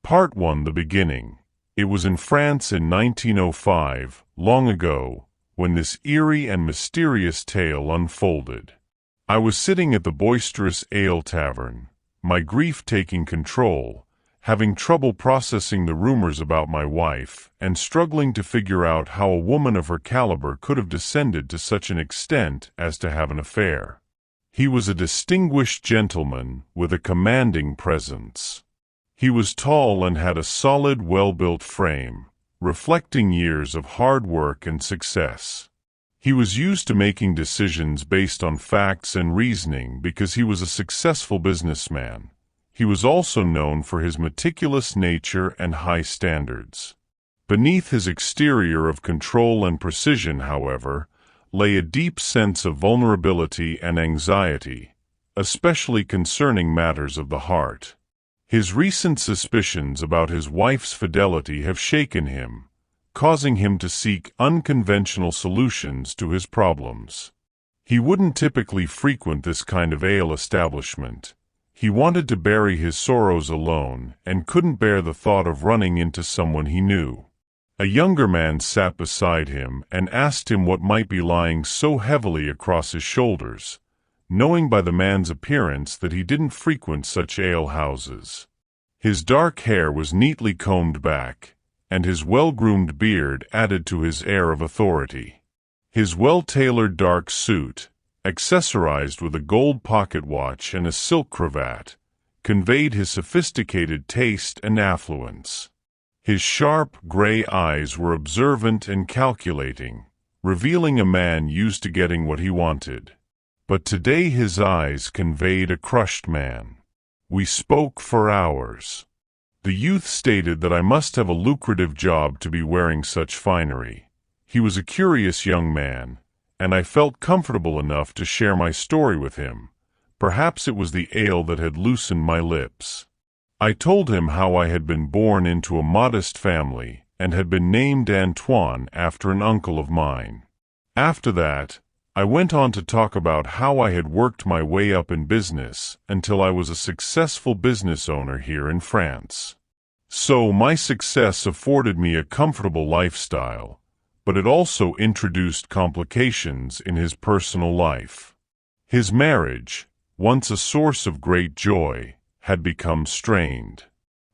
Part 1: The Beginning. It was in France in 1905, long ago, when this eerie and mysterious tale unfolded. I was sitting at the boisterous ale tavern, my grief taking control, having trouble processing the rumors about my wife, and struggling to figure out how a woman of her caliber could have descended to such an extent as to have an affair. He was a distinguished gentleman with a commanding presence. He was tall and had a solid, well-built frame, reflecting years of hard work and success. He was used to making decisions based on facts and reasoning because he was a successful businessman. He was also known for his meticulous nature and high standards. Beneath his exterior of control and precision, however, lay a deep sense of vulnerability and anxiety, especially concerning matters of the heart. His recent suspicions about his wife's fidelity have shaken him, causing him to seek unconventional solutions to his problems. He wouldn't typically frequent this kind of ale establishment. He wanted to bury his sorrows alone and couldn't bear the thought of running into someone he knew. A younger man sat beside him and asked him what might be lying so heavily across his shoulders, knowing by the man's appearance that he didn't frequent such ale-houses. His dark hair was neatly combed back, and his well-groomed beard added to his air of authority. His well-tailored dark suit, accessorized with a gold pocket watch and a silk cravat, conveyed his sophisticated taste and affluence. His sharp, gray eyes were observant and calculating, revealing a man used to getting what he wanted. But today his eyes conveyed a crushed man. We spoke for hours. The youth stated that I must have a lucrative job to be wearing such finery. He was a curious young man, and I felt comfortable enough to share my story with him. Perhaps it was the ale that had loosened my lips. I told him how I had been born into a modest family and had been named Antoine after an uncle of mine. After that, I went on to talk about how I had worked my way up in business until I was a successful business owner here in France. So my success afforded me a comfortable lifestyle, but it also introduced complications in his personal life. His marriage, once a source of great joy, had become strained.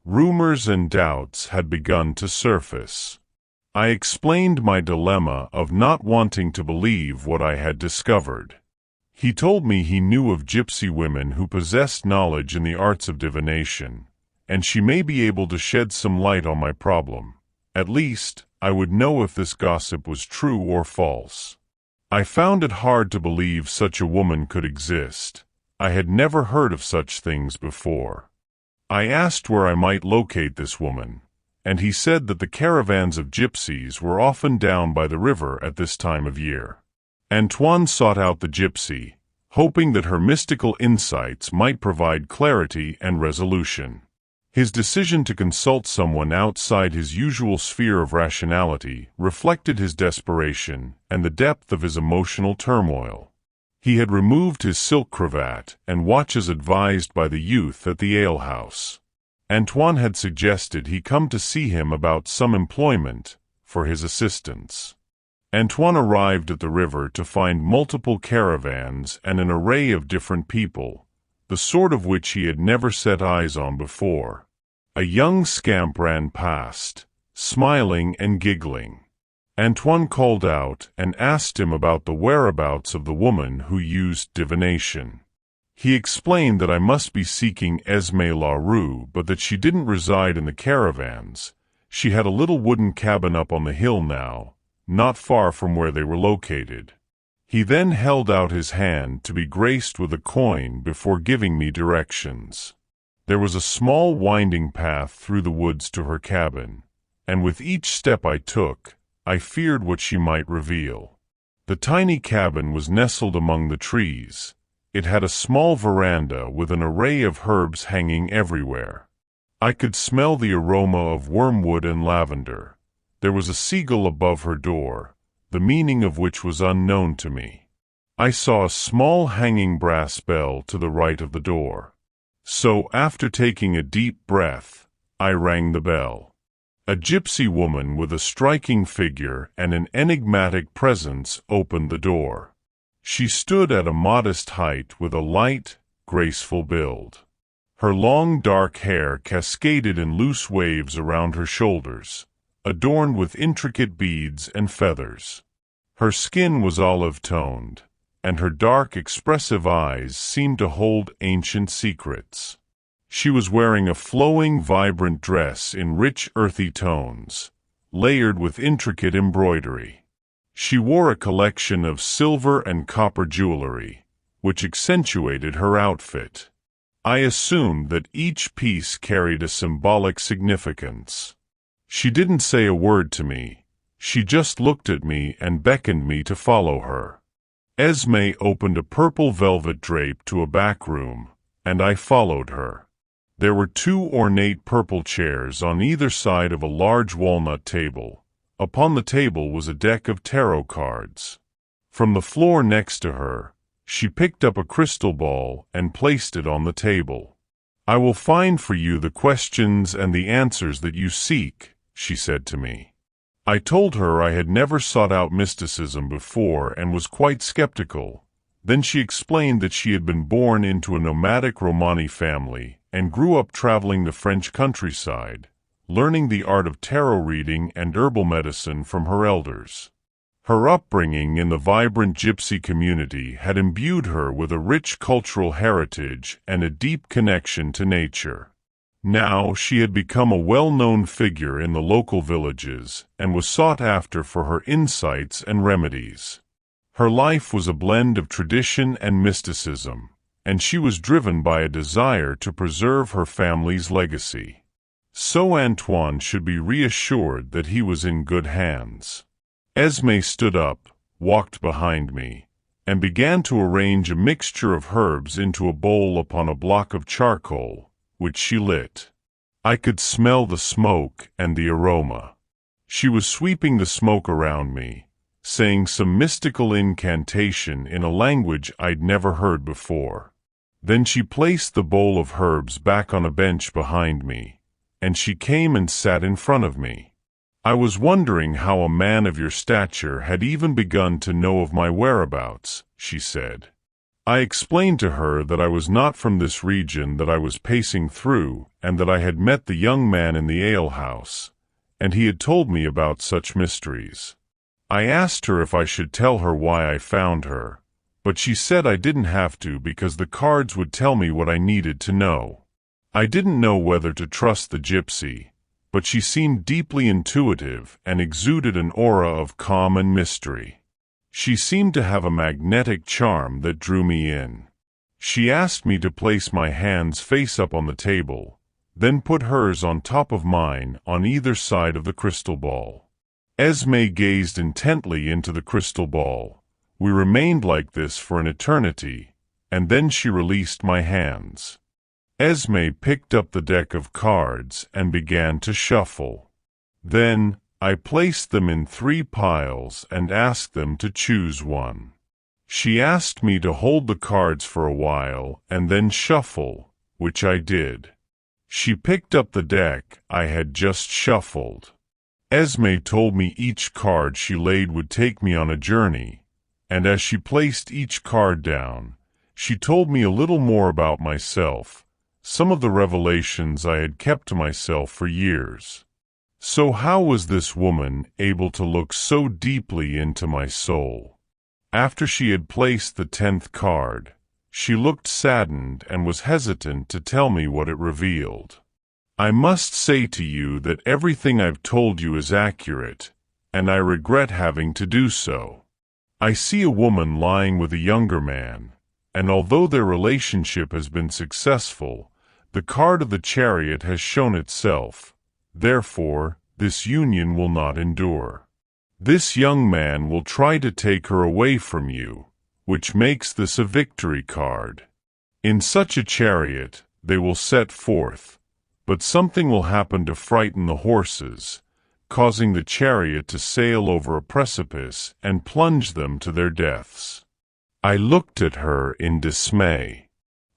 Rumors and doubts had begun to surface. I explained my dilemma of not wanting to believe what I had discovered. He told me he knew of gypsy women who possessed knowledge in the arts of divination, and she may be able to shed some light on my problem. At least, I would know if this gossip was true or false. I found it hard to believe such a woman could exist. I had never heard of such things before. I asked where I might locate this woman, and he said that the caravans of gypsies were often down by the river at this time of year. Antoine sought out the gypsy, hoping that her mystical insights might provide clarity and resolution. His decision to consult someone outside his usual sphere of rationality reflected his desperation and the depth of his emotional turmoil. He had removed his silk cravat and watch as advised by the youth at the alehouse. Antoine had suggested he come to see him about some employment for his assistance. Antoine arrived at the river to find multiple caravans and an array of different people, the sort of which he had never set eyes on before. A young scamp ran past, smiling and giggling. Antoine called out and asked him about the whereabouts of the woman who used divination. He explained that I must be seeking Esme Larue, but that she didn't reside in the caravans. She had a little wooden cabin up on the hill now, not far from where they were located. He then held out his hand to be graced with a coin before giving me directions. There was a small winding path through the woods to her cabin, and with each step I took, I feared what she might reveal. The tiny cabin was nestled among the trees. It had a small veranda with an array of herbs hanging everywhere. I could smell the aroma of wormwood and lavender. There was a seagull above her door, the meaning of which was unknown to me. I saw a small hanging brass bell to the right of the door. So, after taking a deep breath, I rang the bell. A gypsy woman with a striking figure and an enigmatic presence opened the door. She stood at a modest height with a light, graceful build. Her long dark hair cascaded in loose waves around her shoulders, adorned with intricate beads and feathers. Her skin was olive-toned, and her dark, expressive eyes seemed to hold ancient secrets. She was wearing a flowing, vibrant dress in rich, earthy tones, layered with intricate embroidery. She wore a collection of silver and copper jewelry, which accentuated her outfit. I assumed that each piece carried a symbolic significance. She didn't say a word to me. She just looked at me and beckoned me to follow her. Esme opened a purple velvet drape to a back room, and I followed her. There were 2 ornate purple chairs on either side of a large walnut table. Upon the table was a deck of tarot cards. From the floor next to her, she picked up a crystal ball and placed it on the table. "I will find for you the questions and the answers that you seek," she said to me. I told her I had never sought out mysticism before and was quite skeptical. Then she explained that she had been born into a nomadic Romani family and grew up traveling the French countryside, learning the art of tarot reading and herbal medicine from her elders. Her upbringing in the vibrant gypsy community had imbued her with a rich cultural heritage and a deep connection to nature. Now she had become a well-known figure in the local villages and was sought after for her insights and remedies. Her life was a blend of tradition and mysticism, and she was driven by a desire to preserve her family's legacy. So Antoine should be reassured that he was in good hands. Esme stood up, walked behind me, and began to arrange a mixture of herbs into a bowl upon a block of charcoal, which she lit. I could smell the smoke and the aroma. She was sweeping the smoke around me, saying some mystical incantation in a language I'd never heard before. Then she placed the bowl of herbs back on a bench behind me, and she came and sat in front of me. "I was wondering how a man of your stature had even begun to know of my whereabouts," she said. I explained to her that I was not from this region that I was passing through, and that I had met the young man in the alehouse, and he had told me about such mysteries. I asked her if I should tell her why I found her, but she said I didn't have to because the cards would tell me what I needed to know. I didn't know whether to trust the gypsy, but she seemed deeply intuitive and exuded an aura of calm and mystery. She seemed to have a magnetic charm that drew me in. She asked me to place my hands face up on the table, then put hers on top of mine on either side of the crystal ball. Esme gazed intently into the crystal ball. We remained like this for an eternity, and then she released my hands. Esme picked up the deck of cards and began to shuffle. Then, I placed them in 3 piles and asked them to choose one. She asked me to hold the cards for a while and then shuffle, which I did. She picked up the deck I had just shuffled. Esme told me each card she laid would take me on a journey, and as she placed each card down, she told me a little more about myself, some of the revelations I had kept to myself for years. So how was this woman able to look so deeply into my soul? After she had placed the 10th card, she looked saddened and was hesitant to tell me what it revealed. "I must say to you that everything I've told you is accurate, and I regret having to do so. I see a woman lying with a younger man, and although their relationship has been successful, the card of the Chariot has shown itself. Therefore, this union will not endure. This young man will try to take her away from you, which makes this a victory card. In such a chariot, they will set forth, but something will happen to frighten the horses, causing the chariot to sail over a precipice and plunge them to their deaths." I looked at her in dismay.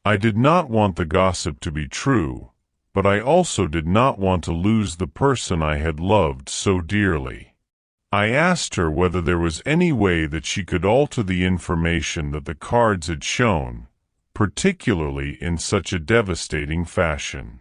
I did not want the gossip to be true, but I also did not want to lose the person I had loved so dearly. I asked her whether there was any way that she could alter the information that the cards had shown, particularly in such a devastating fashion.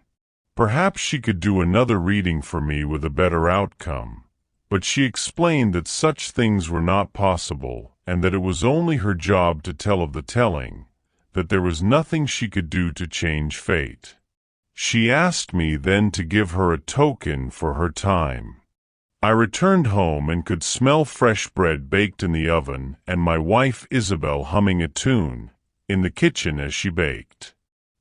Perhaps she could do another reading for me with a better outcome, but she explained that such things were not possible and that it was only her job to tell of the telling, that there was nothing she could do to change fate. She asked me then to give her a token for her time. I returned home and could smell fresh bread baked in the oven and my wife Isabel humming a tune in the kitchen as she baked.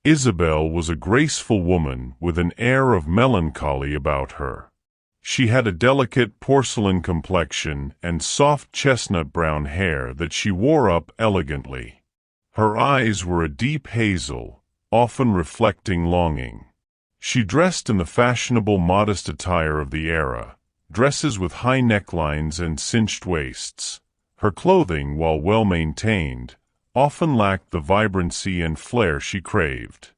Isabel was a graceful woman with an air of melancholy about her. She had a delicate porcelain complexion and soft chestnut-brown hair that she wore up elegantly. Her eyes were a deep hazel, often reflecting longing. She dressed in the fashionable modest attire of the era, dresses with high necklines and cinched waists. Her clothing, while well-maintained, often lacked the vibrancy and flair she craved.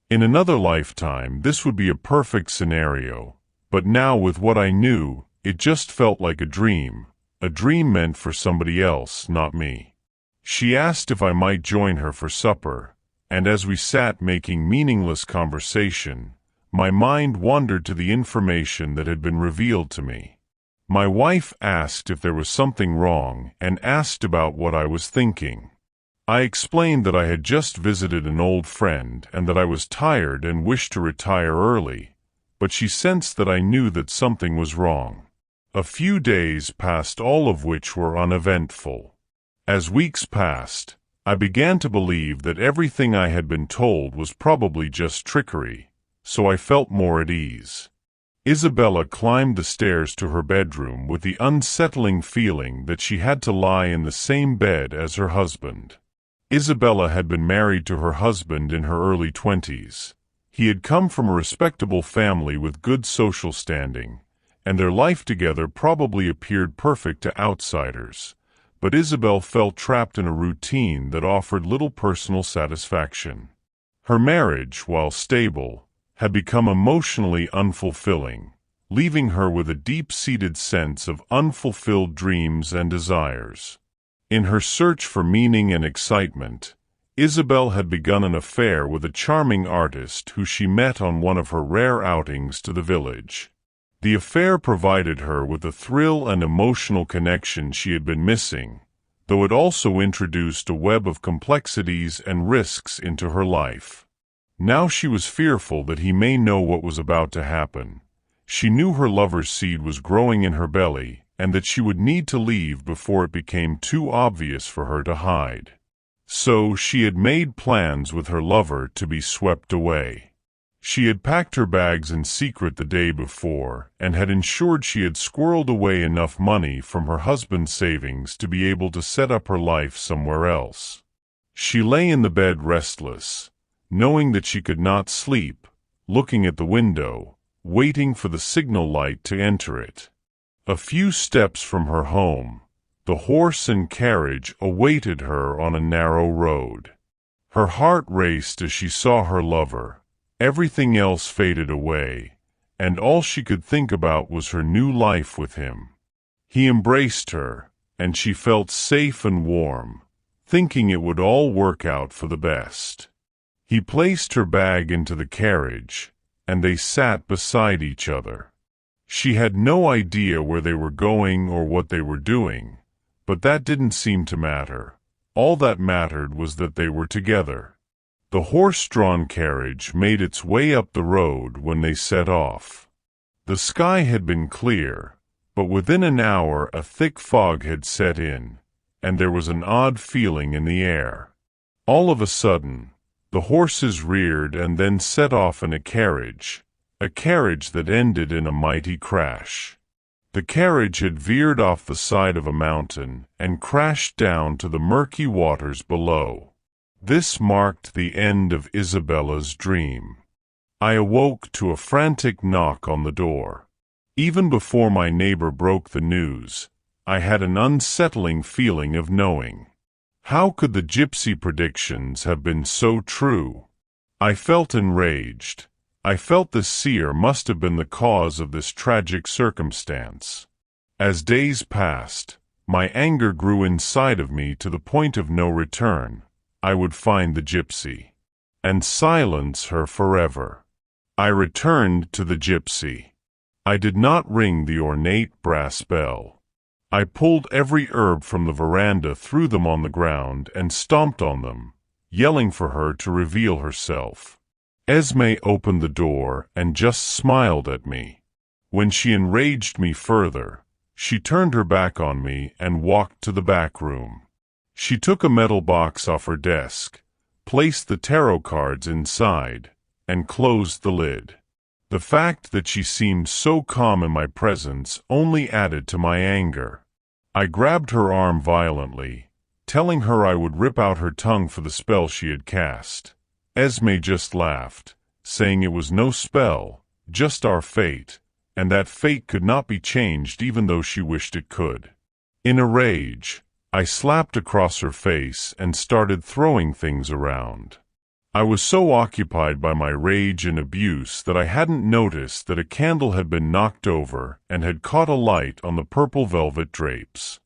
In another lifetime, this would be a perfect scenario, but now with what I knew, it just felt like a dream meant for somebody else, not me. She asked if I might join her for supper, and as we sat making meaningless conversation, my mind wandered to the information that had been revealed to me. My wife asked if there was something wrong and asked about what I was thinking. I explained that I had just visited an old friend and that I was tired and wished to retire early, but she sensed that I knew that something was wrong. A few days passed, all of which were uneventful. As weeks passed, I began to believe that everything I had been told was probably just trickery, so I felt more at ease. Isabella climbed the stairs to her bedroom with the unsettling feeling that she had to lie in the same bed as her husband. Isabella had been married to her husband in her early 20s. He had come from a respectable family with good social standing, and their life together probably appeared perfect to outsiders. But Isabel felt trapped in a routine that offered little personal satisfaction. Her marriage, while stable, had become emotionally unfulfilling, leaving her with a deep-seated sense of unfulfilled dreams and desires. In her search for meaning and excitement, Isabel had begun an affair with a charming artist who she met on one of her rare outings to the village. The affair provided her with the thrill and emotional connection she had been missing, though it also introduced a web of complexities and risks into her life. Now she was fearful that he may know what was about to happen. She knew her lover's seed was growing in her belly, and that she would need to leave before it became too obvious for her to hide. So she had made plans with her lover to be swept away. She had packed her bags in secret the day before, and had ensured she had squirreled away enough money from her husband's savings to be able to set up her life somewhere else. She lay in the bed restless, knowing that she could not sleep, looking at the window, waiting for the signal light to enter it. A few steps from her home, the horse and carriage awaited her on a narrow road. Her heart raced as she saw her lover. Everything else faded away, and all she could think about was her new life with him. He embraced her, and she felt safe and warm, thinking it would all work out for the best. He placed her bag into the carriage, and they sat beside each other. She had no idea where they were going or what they were doing, but that didn't seem to matter. All that mattered was that they were together. The horse-drawn carriage made its way up the road when they set off. The sky had been clear, but within an hour a thick fog had set in, and there was an odd feeling in the air. All of a sudden, the horses reared and then set off in a carriage that ended in a mighty crash. The carriage had veered off the side of a mountain and crashed down to the murky waters below. This marked the end of Isabella's dream. I awoke to a frantic knock on the door. Even before my neighbor broke the news, I had an unsettling feeling of knowing. How could the gypsy predictions have been so true? I felt enraged. I felt the seer must have been the cause of this tragic circumstance. As days passed, my anger grew inside of me to the point of no return. I would find the gypsy and silence her forever. I returned to the gypsy. I did not ring the ornate brass bell. I pulled every herb from the veranda, threw them on the ground, and stomped on them, yelling for her to reveal herself. Esme opened the door and just smiled at me. When she enraged me further, she turned her back on me and walked to the back room. She took a metal box off her desk, placed the tarot cards inside, and closed the lid. The fact that she seemed so calm in my presence only added to my anger. I grabbed her arm violently, telling her I would rip out her tongue for the spell she had cast. Esme just laughed, saying it was no spell, just our fate, and that fate could not be changed even though she wished it could. In a rage, I slapped across her face and started throwing things around. I was so occupied by my rage and abuse that I hadn't noticed that a candle had been knocked over and had caught alight on the purple velvet drapes.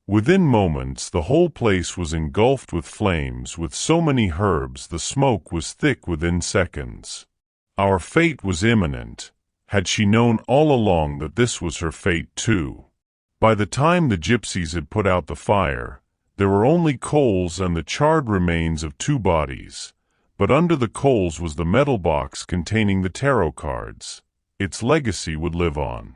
Within moments, the whole place was engulfed with flames. With so many herbs, the smoke was thick within seconds. Our fate was imminent. Had she known all along that this was her fate too? By the time the gypsies had put out the fire, there were only coals and the charred remains of 2 bodies. But under the coals was the metal box containing the tarot cards. Its legacy would live on.